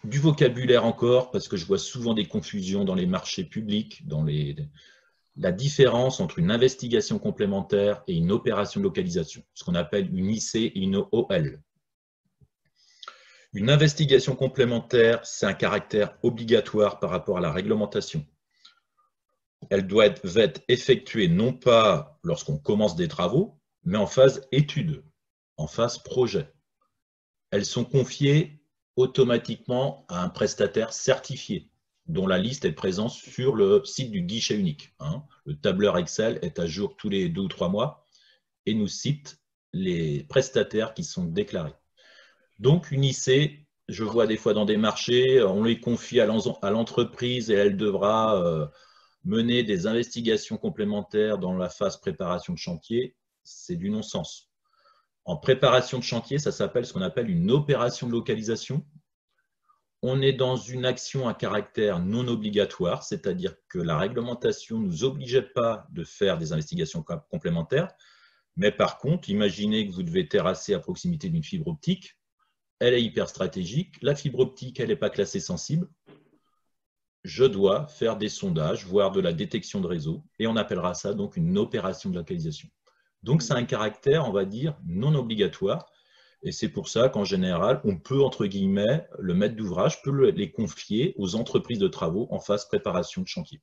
Du vocabulaire encore, parce que je vois souvent des confusions dans les marchés publics, la différence entre une investigation complémentaire et une opération de localisation, ce qu'on appelle une IC et une OL. Une investigation complémentaire, c'est un caractère obligatoire par rapport à la réglementation. Elle doit être effectuée non pas lorsqu'on commence des travaux, mais en phase étude, en phase projet. Elles sont confiées automatiquement à un prestataire certifié, dont la liste est présente sur le site du guichet unique. Le tableur Excel est à jour tous les 2 ou 3 mois et nous cite les prestataires qui sont déclarés. Donc, une IC, je vois des fois dans des marchés, on les confie à l'entreprise et elle devra mener des investigations complémentaires dans la phase préparation de chantier. C'est du non-sens. En préparation de chantier, ça s'appelle ce qu'on appelle une opération de localisation. On est dans une action à caractère non obligatoire, c'est-à-dire que la réglementation ne nous obligeait pas de faire des investigations complémentaires, mais par contre, imaginez que vous devez terrasser à proximité d'une fibre optique, elle est hyper stratégique, la fibre optique, elle n'est pas classée sensible, je dois faire des sondages, voire de la détection de réseau, et on appellera ça donc une opération de localisation. Donc, c'est un caractère, on va dire, non obligatoire, et c'est pour ça qu'en général, on peut, entre guillemets, le maître d'ouvrage peut les confier aux entreprises de travaux en phase préparation de chantier.